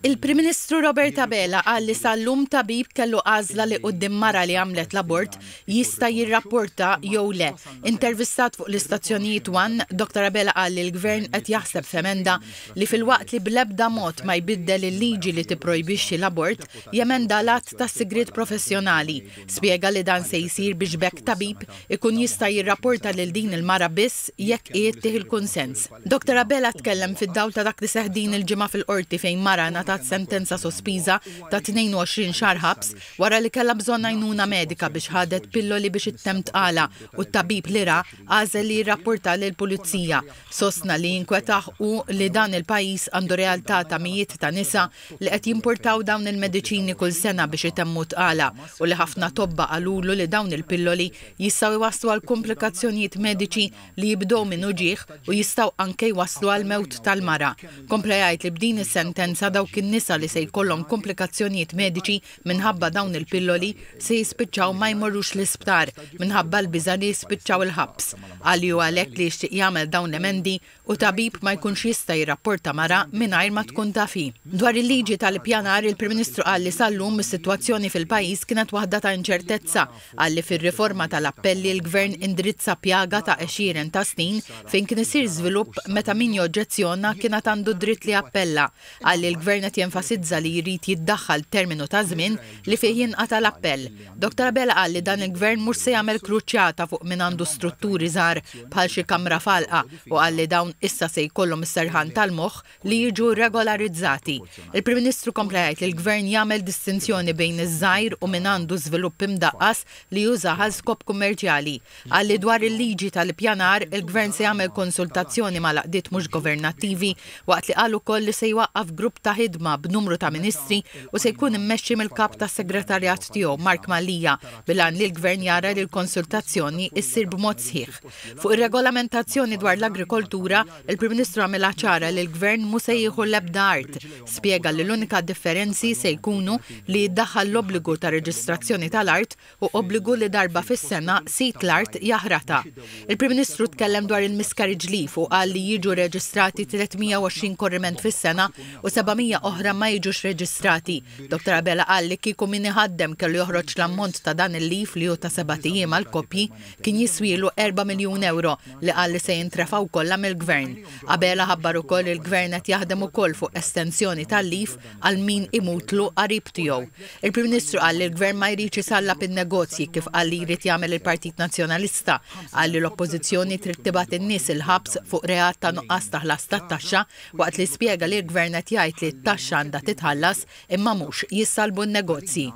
Il-Prim Ministru Robert Abela qal li sal-lum tabib kellu għażla li quddiem mara li għamlet l-abort jista' jirrapporta jew le. Intervistat fuq l-istazzjonijiet One, Dr. Abela qal li l-Gvern qed jaħseb f'emenda li fil-waqt li bl-ebda mod ma jbiddel il-liġi li tipprojbixxi l-abort jemenda l-att tas-sigriet professjonali. Spjega li dan se jsir biex bekk tabib ikun jista' jirrapporta lil din il-mara biss jekk qiegħed tieħu il-kunsens. Dr. Abela tkellem fid-dawl ta' dak li seħħ din il-ġimgħa fil-qorti fejn mara ngħatat sentenza sospiża ta' 22 xahar ħabs wara li kellha bżonn għajnuna medika biex ħadet pilloli biex ittemm tqala u t-tabib li ra għażel li jirrapporta lill-pulizija. Sostna li jinkwetaħ u li dan il-pajjiż għandu realtà ta' mijiet ta' nisa li qed jimportaw dawn il-mediċini kull sena biex itemmu tqala u li ħafna tobba qalulu li dawn il-pilloli jistgħu jwasslu għal komplikazzjonijiet mediċi li jibdew minn uġigħ u jistgħu anke jwasslu għal mewt tal-mara. Kompla jgħid li b'din is-sentenza dawk in-nisa li se jkollhom komplikazzjonijiet mediċi minħabba dawn il-pilloli se jispiċċaw ma jmorrux l-isptar minħabba l-biża' li jispiċċaw il-ħabs. Għalli u għalhekk li jixtieq jagħmel dawn l-emendi u tabib ma jkunx jista' jirrapporta mara mingħajr ma tkun taf hi. Dwar il-liġi tal-ippjanar, il-Prim Ministru qal li sal-lum is-sitwazzjoni fil-pajjiż kienet waħda ta' inċertezza għalli fir-riforma tal-appelli l-Gvern indirizza pjaga ta' 20 ta' snin fejn kien isir żvilupp meta min joġġezzjona kienet għandu dritt li appella. Għalli l-Gvern qed jenfasizza li jrid jiddaħħal terminu ta' żmien li fih jinqata' l-appell. Dr. Abela qal li dan il-Gvern mhux se jagħmel kruċjata fuq min għandu strutturi żgħar bħal xi kamra falqa u qal li dawn issa se jkollhom is-serħan tal-moħħ li jiġu regolarizzati. Il-Prim Ministru kompla jgħid li l-Gvern jagħmel distinzjoni bejn iż-żgħir u min għandu żvilupp imdaqqas li juża għal skop kummerċjali. Qal li dwar il-liġi tal-ippjanar il-Gvern se jagħmel konsultazzjoni mal laqdiet mhux governattivi waqt li qal ukoll li se jwaqqaf grupp ta' ħidma b'numru ta' ministri u se jkun immexxi mill-kap tas-segretarjat tiegħu Mark Malija bilan li l-Gvern jara li l-konsultazzjoni ssir b'mod sħiħ. Fuq ir-regolamentazzjoni dwar l-agrikoltura, il-Prim Ministru għamilha ċara li l-Gvern mhux se jieħu l-ebda art. Spjega li l-unika differenzi se jkunu li jiddaħħal l-obbligu ta' reġistrazzjoni tal-art u obbligu li darba fis-sena sit l-art jaħrata. Il-Prim Ministru tkellem dwar il-miscarriage leave u qal li jiġu reġistrati 320 korriment fis-sena u 700 oħra ma jiġux reġistrati. Dr. Abela qal li kieku min iħaddem kellu joħroġ l-ammont ta' dan il-lif li hu ta' 7 ijiem għal koppji kien jiswielu 4 miljun euro li qal li se jintrefaw kollha mill-Gvern. Abela ħabbar ukoll il-Gvern qed jaħdem ukoll fuq estensjoni tal-lif għal min imutlu qarib tiegħu. Il-Prim Ministru qal li l-Gvern ma jridx isallab in-negozji kif qal li jrid jagħmel il-Partit Nazzjonalista, qal li l-Oppożizzjoni trid tibgħat in-nies il-ħabs fuq reat ta' nuqqas ta' ħlas tat-taxxa waqt li spjega li l-Gvern qed jgħid li t-taxxa għandha titħallas imma mhux jissalbu n-negozji.